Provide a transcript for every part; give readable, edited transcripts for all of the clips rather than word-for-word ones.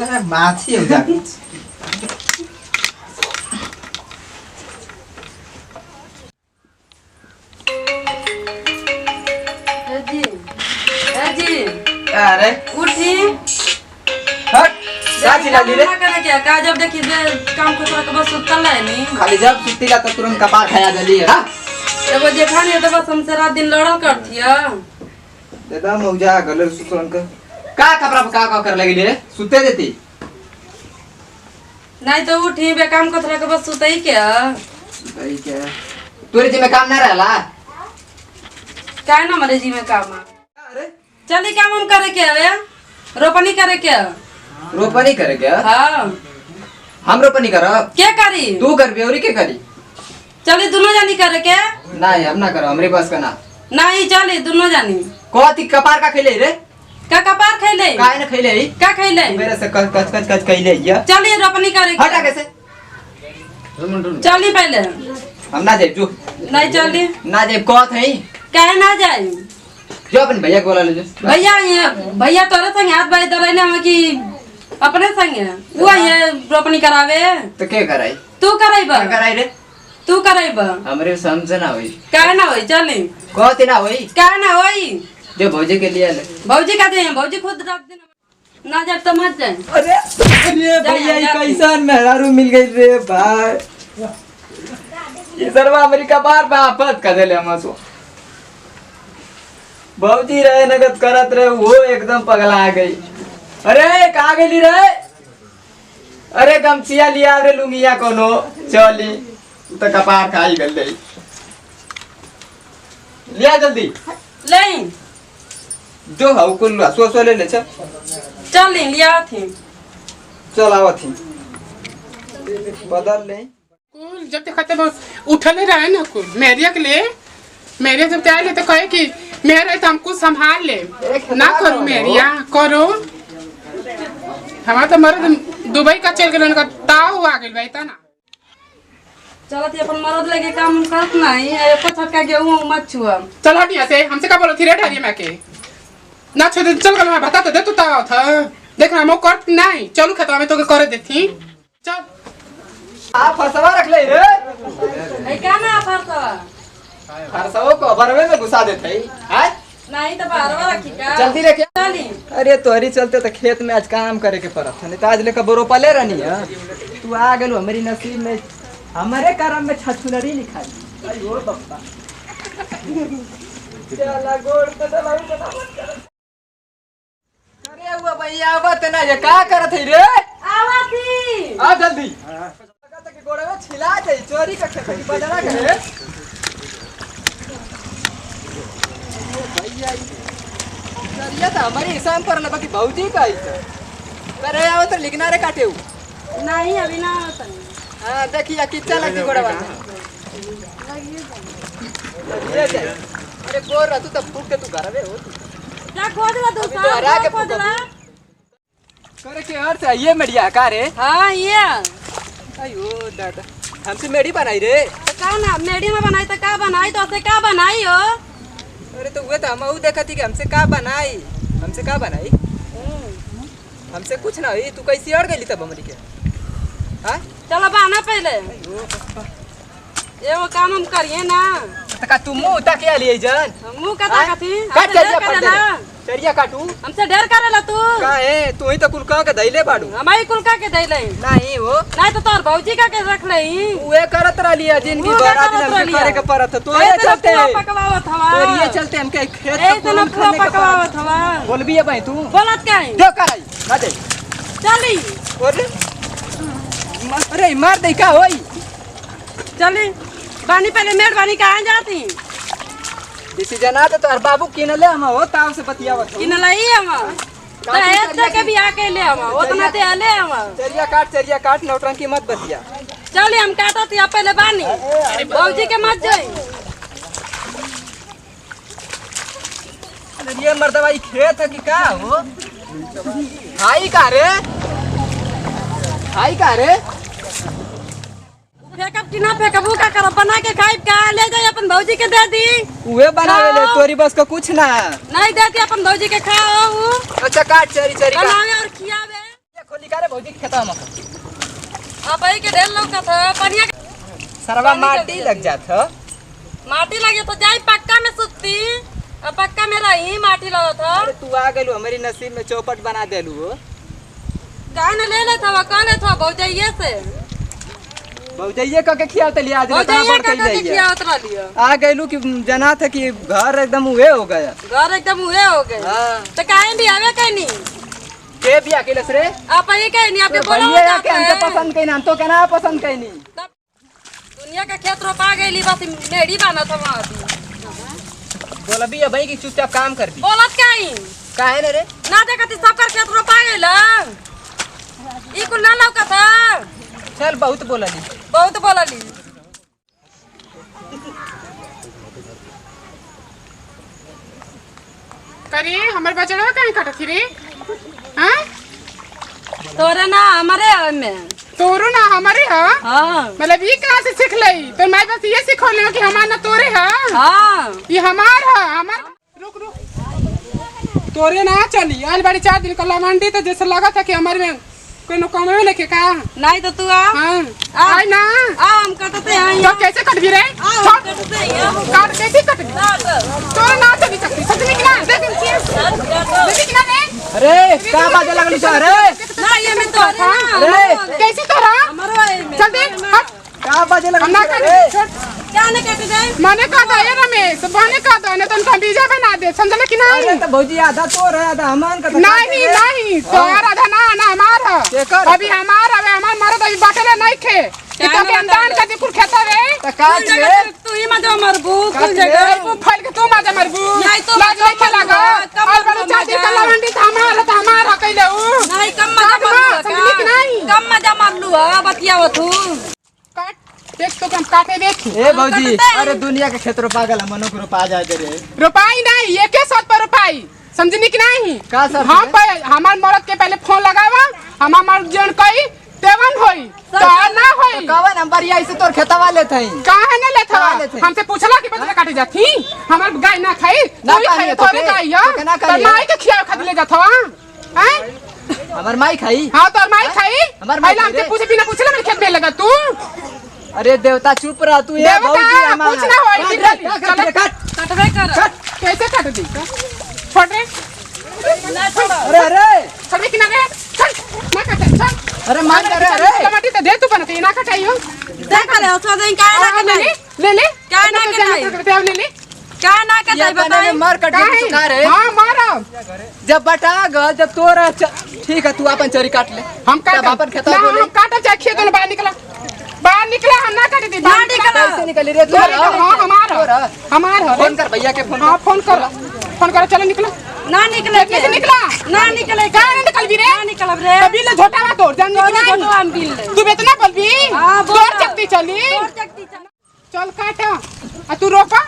अरे माछी हो जा अरे उठी हट साची लाली रे करे क्या का जब देखी काम को तोरा के बस सुतल है नी खाली जब सुतीला तो तुरंत कपार खाया जली हां एगो जेठानी तो बस हमसे रात दिन लड़ल करथिया दादा मौजा गलर सुतरन का कपड़ा का कर लगी रे सुते देती नहीं तो उठी बे काम को तोरा के बस सुतई क्या भाई क्या तोरे जी में काम ना रहला काय ना मरे जी में काम अरे चली काम हम करे क्या वे रोपनी करे क्या रोपनी करे क्या हां हम रोपनी करब क्या करी तू कर बेवरी के करी चली दोनों जानी करे क्या नहीं हम ना करो हमरे पास का ना नहीं चली दोनों जानी कोती कपार का खइले रे का कपार खइले काय न खइले का खइले मेरे से कच खइले या चली रोपनी करे हटा कैसे चली पहले हम ना जाए जो नहीं चली ना जाए कोत है काहे ना जाई जो अपन भैया को बोला ले जो भैया ये भैया तोरे संग हाथ बाई दरैले हम कि अपने संग वो ये रोपनी करावे तो के कराई तू कराइबा क्या कराई रे तू कराइबा हमरे समझ ना होई काहे ना होई चली कोती ना होई काहे ना होई जो भौजी के लिए ले भौजी का दे भौजी खुद रात दिन ना जब तो मत जाए अरे अरे भैया ये कैसन मेहरारू मिल गई रे भाई ये सरवा अमेरिका बार बापत कर देले हमसो भौजी रहे नगद करत रहे वो एकदम पगला गई अरे कहाँ गेली रे अरे गमछिया लिया रे लुंगिया कोनो चली तो कपार खाई गल दे लिया जल्दी ले जो हाउ कुल सो ले ले चल लिया थी चल आवत थी बदल ले कुल जब तक खत्म उठले रहे ना कुल मेरिया के ले मेरे जब तैयार ले तो कहे कि मेरे तो हमको संभाल ले ना करो मेरिया करो हमारा तो मर्द दुबई का चल गए उनका ताऊ आ गई भाई ना चलत अपन मरद लगे काम करत नहीं एको छटका गेहूं मत छुआ चल हटिया से हमसे का बोलो थी रे ढारिया में के ना छोड़ चल गल मैं बता तो दे तू ताऊ था देख हम कर नहीं चलू खेतवा में तो करे देती चल आप फसवा रख ले रे ए का ना फरता फरसवो को बरवे में घुसा देते हैं नहीं तो बारवा रखी का जल्दी रे क्या चली अरे तोहरी चलते तो खेत में आज काम करे के पड़त है नहीं तो आज लेकर बोरो पले रहनी है तू आ गेलो हमारी नसीब में हमारे करम में छछुनरी लिखा दी अयो बप्पा चला गोड़ पे दबाऊ अरे हुआ भैया आवत ना ये का करत है रे आवाती आ जल्दी लगा के गोड़ में छिला दे चोरी का खेत की बदला करे भैया करिया था हमारे हिसाब पर लगा कि भौजी का ही करे आओ तो लिखना रे काटे नहीं अभी ना होता हां देखिए कितना लगती गोड़वा ये जा अरे गोर रहा तू तब फूट के तू घर में हो जा खोदला तू हरा के सब खोदला करे के अर्थ है ये मेडिया का रे हां ये अयो दादा हमसे मेडी बनाई रे तो का ना मेडी में बनाई तो का बनाई तो से का बनाई हो अरे तो वो तो हम देखती कि हमसे का बनाई हमसे कुछ ना हुई तू कैसी अड़ गई तब हमरी के हां चलो बना पहले ये वो काम हम करिए ना तका तू मुंह तक के लिए जान मुंह का थी काट चरिया काटू हमसे ढेर करेला तू का है तू ही तो कुल का के दैले बाड़ू हमारी कुल का के दैले नहीं वो नहीं तो तोर भौजी का के रख ले उए करत रहलिया जिंदगी भर आदमी हमसे करे के परत तो ये चलते पकवावत हवा और ये चलते हम के खेत ए तना पूरा पकवावत हवा बोलबी है भाई तू बोलत काई दे कराई ना दे चली और अरे मार दे का होई चली पानी पहले मेहरबानी कहां जाती किसी जना तो तोर बाबू किन ले हम हो ताव से बतियावत किन लई हम तो ऐसे के भी आके ले हम उतना ते ले हम चरिया काट नौटंकी मत बतिया चली हम काटा थी पहले बानी भौजी के मत जाई अरे ये मर्दवा ई खेत है कि का हो हाई का रे फेंकब कि ना फेंकब का करब बना के खाइब का ले जाई अपन भौजी के दे दी उहे बनावे ले तोरी बस का कुछ ना नहीं देती अपन भौजी के खाओ अच्छा काट चरी काट बनावे और खियावे ये खोल निकाले भौजी खेतवा में अब आई के ढेर लौका था पनिया सरवा माटी लग जात ह माटी लगे तो जाई पक्का में सुतती अब पक्का में रही माटी लगा था अरे तू आ गेलू हमारी नसीब में चौपट बना देलू हो गाय ने ले था कह ले था भौजाइये से भौजाइये कह के खियावत लिया आज भौजाइये का के खिया उतरा लिया आ गेलू कि जना था कि घर एकदम उहे हो गया घर एकदम हुए हो गए हां तो काहे भी आवे कहीं नहीं के भी अकेले रे आप ये कहीं नहीं आपके बोला भैया के हमके पसंद कहीं ना तो कहना पसंद कहीं नहीं दुनिया का खेत रोपा गई बस मेड़ी बना था वहां बोला भी भाई कि चुपचाप काम कर दी बोलत काहे काहे न रे ना देखती सब कर खेत रोपा गइल ई कुल ना लौका था चल बहुत बोलली बहुत बोलली करे हमर बचड़वा काहे काटत थी रे हां तोरे ना हमारे में तोरो ना हमारे ह हां मतलब ई कहां से सीख लई तो मैं बस ये सिखौले कि हमार ना तोरे ह हां ये हमार ह हमार रुक रुक तोरे ना चली आज बड़ी 4 दिन कल मंडी तो जैसे लगा था कि हमारे में कोनो कमे लेके का नहीं तो तू आ हां आई ना आ हम कटते हैं तो कैसे कट भी रे कटते हैं काट कैसे कट भी तोरे ना चली सकती सच में कि ना देख कि ना रे अरे का बाजे लगली छ अरे ना ये में तो अरे कैसे तोरा हमारो है में चल दे हट का बाजे लगली ना कर क्या नहीं कट जाए माने का दे रमेश बने का दे न तन बीजा बना दे समझला कि नहीं अरे तो भौजी आधा तोर है आधा हमान का नहीं नहीं तोर आधा ना ना हमार है अभी हमार है हमार मरद अभी बाटले नहीं खे कितना के अंदान का कुल खाता रे त काट ले तू ही मत मरबू कुल जगह तू फल के तू मजा मरबू नहीं तो लाज नहीं खेला गा और बड़ा चाची का लवंडी हमारा कइले ऊ नहीं कम मजा समझली कि नहीं कम मजा मारलू बतियाव तू काट देख तो हम काटे देख ए भौजी अरे दुनिया के क्षेत्र पागल मनो को रोपा जाए दे रे रुपाई नहीं एक के साथ पर रुपाई समझनी कि नहीं का सब हम हमार मरद के पहले फोन लगावा हमार मर्द जन कई तेवन होई तो ना होई कवन नंबर या इसे तोर खेतवा ले थई काहे न लेथवा हमसे पूछला कि बदले काटे जाती हमार गाय ना खाई ना तू खाई तो तोरे गाय है ना तो माई के खिया खाद ले जाथवा हैं हमर माई खाई हां तोर माई खाई हमार माई पहले हमसे पूछे बिना पूछले मेरे खेत में लगा तू अरे देवता चुप रह तू ये भौजी हमार कुछ ना होई काट कटवे कर कैसे काट दी छोड़ रे ना छोड़ अरे अरे छोड़ कि ना रे चल ना काट चल अरे मान करे अरे टमाटी तो दे तू बनते ना कटाइयो देख ले उसको दें काय ना कटाई ले ले क्या ना कटाई ले ले क्या ना कटाई बताई मार कट के सुखा रे हां मारो जब बटा गल जब तोरा ठीक है तू अपन चोरी काट ले हम काट अपन खेतवा ना, बोले हम काटा चाहे खेत में बाहर निकला हम ना काटे दी बाहर निकला। कैसे निकली रे तू हां हमारा फोन कर भैया के फोन हां फोन कर चलो निकलो ना निकले कैसे निकला ना निकले का ना निकल भी रे ना निकल रे कभी ले झोटा ना तोड़ जान तोरे निकला फोटो हम बिल ले तू बेतना बोलबी हां बोल तोड़ चकती चली तोड़ चकती चल चल काटा आ तू रोपा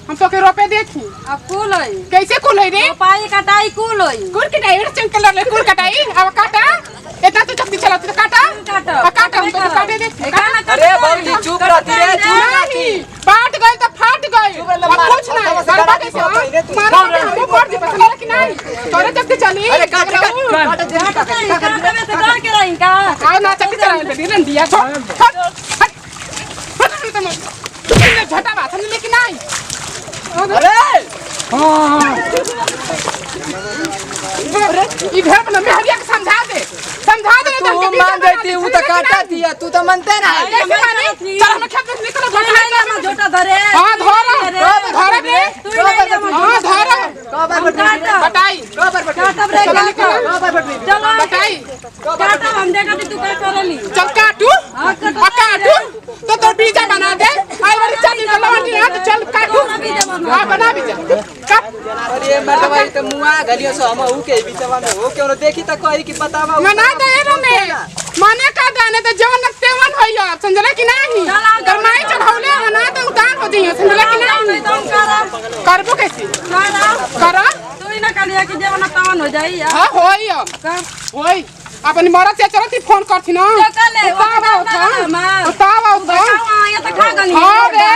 हम तो के रोपे देखी अब कूल होई कैसे कुल है रे पाई कटाई कूल होई कुल कटाई रे चंकल ले कुल कटाई अब काटा इतना तो चकती चला तो काटा काटा काटा हम तो काटे देख अरे भौजी चुप रहती रे चुप रहती फाट गई तो फाट गई चुप रह, अब कुछ नहीं मारा, गरबा कैसे मारा, मारा, मारा हमको फोड़ दी पता कि नहीं तोरे चकती चली अरे काट काटा में से डर के रही का आओ ना चकती चला बेटी रंडिया छोड़ हट हट झटा बात हमने लेकिन नहीं अरे इधर बना मेहरिया के समझा दे तू मान देती वो तो काटा थी तू तो मनते ना कैसे मानी चल हम खेत में निकलो तू नहीं ले हम झोटा धरे हां धरा बे तू नहीं ले हम हां धरा बताई काटा रे चलो निकलो चलो बताई काटा हम देखा तू क्या करली चल काटू काटू तो तोर बीजा बना दे आई वाली चल लवंडी हां तो चल काटू हां बना बीजा काट अरे मर्दवा तो मुआ गलियो सो हम ऊ के बीचवा में हो क्यों देखी त कही कि बतावा मना दे रे में माने का गाने तो जवन तेवन होइयो समझला कि नहीं गरमाई चढ़ौले ना तो उतान हो जइयो समझला कि नहीं करबो कैसे करा तू ही ना कलिया कि जेवना कवन हो जाई यार हां होइयो होई अपनी मरद से चलती फोन करथि ना बतावा ये तो खा गली हां रे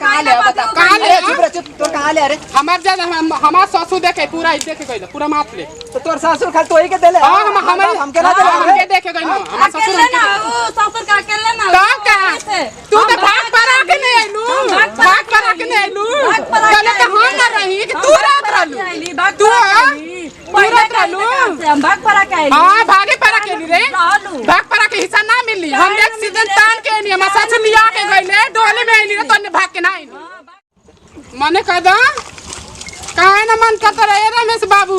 कहां ले बता कहां ले चुप रह चुप तो कहाँ ले अरे हमार जा हमार ससुर देखे पूरा ही देखे गइल पूरा मात ले तो तोर सासुर खाली तो ही के देले हां हमके ना देले हमके देखे गइल हमार ससुर अकेले ना वो ससुर का अकेले ना का तू तो भाग परा के नहीं आइलू भाग परा के नहीं आइलू पहले तो हम ना रही कि तू रात रहलू तू पूरा रहलू हम भाग परा के आइली हां भागे परा के रे भाग परा के हिस्सा ना मिली हम एक्सीडेंट तान के नहीं हमार ससुर लिया के गइले डोले में आइली तो भाग के ना आइली मने कदा काहे ना मन करता रहे रमेश बाबू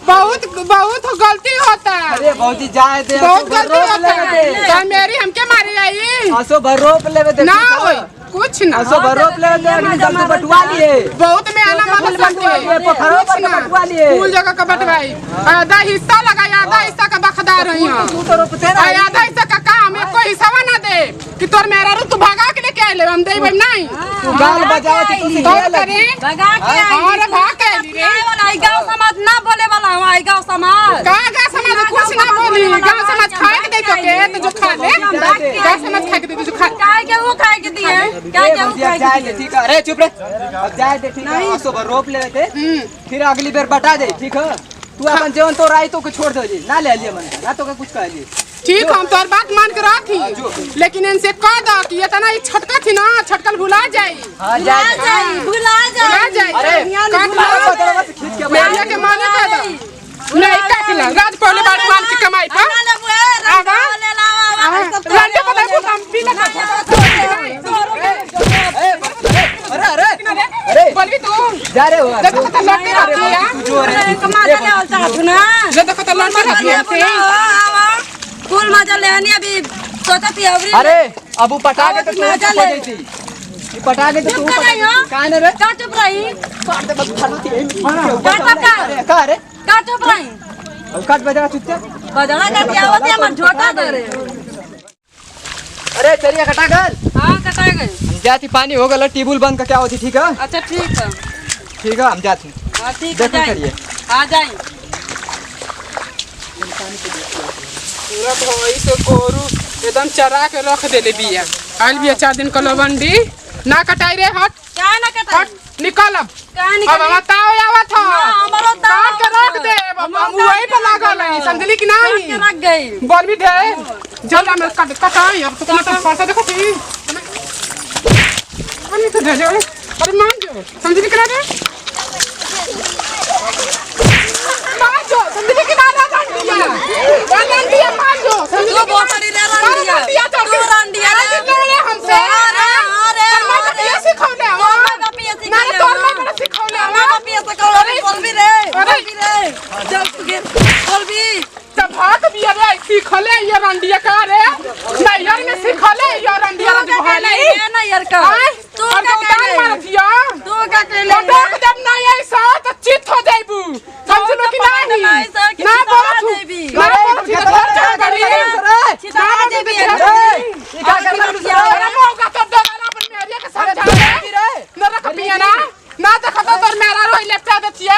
बहुत बहुत गलती होता है अरे बहुत ही जाए दे बहुत गलती होता है तो मेरी हमके मारी आई असो भरोप लेवे दे ना होई कुछ ना असो भरोप लेवे दे अगली सब तो बटवा लिए बहुत में आना मत सकते पोखरो पर बटवा लिए फूल जगह का बटवाई आधा हिस्सा लगाई आधा हिस्सा का बखदार रही हां तू तो रोपते ना आधा हिस्सा का काम है कोई हिस्सा ना दे कि तोर मेरा रू तू भगा के लेके आइले हम देबै नहीं तू गाल बजावे तू तो सिखे करे भगा के अरे भाग के आइली रे आई गांव समाज ना बोले वाला हूं आई गांव समाज का समाज कुछ ना बोली गांव समाज खाए के दे के तो जो खा ले का समाज खाए के दे जो खा काय के वो खाए के दिए काय के वो खाए के जाए दे ठीक है अरे चुप रे अब जाए दे ठीक है असो भरोप लेवे थे फिर अगली बार बटा दे ठीक है तू अपन जीवन तो राई तो के छोड़ दो जी ना ले लिए मन ना तो के कुछ कह ली ठीक हम तोर बात मान के रखी लेकिन इनसे कह दो कि इतना ही छटका थी ना छटकल भुला जाई हां भुला जाई भुला जाई अरे काट लो खींच के मेरिया के माने कह दो नहीं काट ला राज पहले बार मान की कमाई पर आगा लंडे को देखो हम पी लगा अरे अरे अरे बोलबी तू जा रे हो देखो तो लड़ती रहती है जो रे कमा ले चलता तू ना देखो तो लड़ती रहती है फूल मजा लेनी अभी सोचती अबरी अरे अबू पटा के तो तू चुप हो गई थी ये पटा के तो तू काहे न रे का चुप रही काट दे बस खाती है का का रे का चुप रही अब काट बजा चुपचाप बदला का क्या होती है मन झोटा करे अरे चलिए कटा गल हां कटाए गए हम जाती पानी हो गल टेबल बंद का क्या होती ठीक है अच्छा ठीक है ठीक है हम जाते हां ठीक है देखो करिए आ जाए पूरा भई से गोरू एकदम चरा के रख देले बिया आइल बिया 4 दिन का लवंडी ना कटाई रे हट क्या ना कटाई हट निकल अब क्या अब निकल बताओ आवत ह हमारा काट के रख दे बाबा वही पे लागल है समझली कि नहीं रख गई बोल भी दे जल्दी में काट कटाई अब तो तुम्हें फरसा देखो थी अरे तो दे जा अरे मान जो समझली कि ना मान जो समझली कि ना रंडिया मान जो तू बहुत सारी ले रंडिया तू रंडिया ले हमसे अरे ये सिखौले ना तोर में सिखौले हमारा पिया से बोल भी रे जब तू के बोल भी जब भाग बिया रे सिखले ये रंडिया का रे नहीं यार में सिखले ये रंडिया रे भाले ना यार का तू का उतार मार दिया तू का ले पटक जब नहीं ऐसा तो चित हो जाइबू समझ लो कि नहीं ना बोलो तू ना बोलो तू तो चल गई चिता देवी ये क्या कर रहा है अरे मौका तो दोबारा अपन मेरिया के समझा दे न रख पिया ना तो खता तोर मेरा रोई लेफ्टा देतिया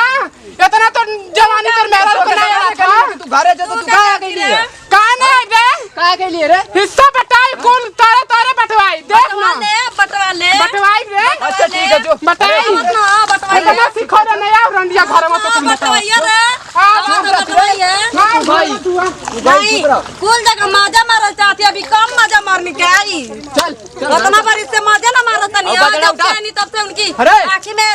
इतना तो जवानी तोर मेरा रो ना यार का तू घरे जो तो तू का गई लिए का नहीं रे का गई लिए रे हिस्सा बटाई कुल तारे तारे बटवाई देख ना बटवाई रे अच्छा ठीक है जो बटाई इतना सिखा रे नया रंडिया घर में तो तुम बटवाइया रे हां भाई तू नहीं कुल जगह मजा मारल चाहती अभी कम मजा मारने के आई चल उतना बार इससे मजा ना मारता नहीं अब बजड़ा जब उठा। से नहीं तब से उनकी अरे। आँखी में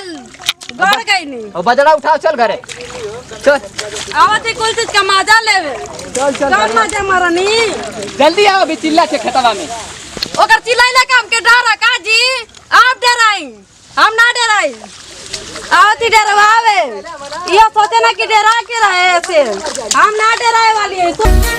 गड़ गई नहीं और बजड़ा उठा चल घरे चल आवती कुल चीज का मजा लेवे चल चल कम मजा मारनी जल्दी आओ अभी चिल्ला के खतवा में ओकर चिल्लाइला का हमके डर का जी आप डराई हम ना डराई आवती डरवावे ये सोचे ना कि डरा के रहे ऐसे हम ना डराए वाली है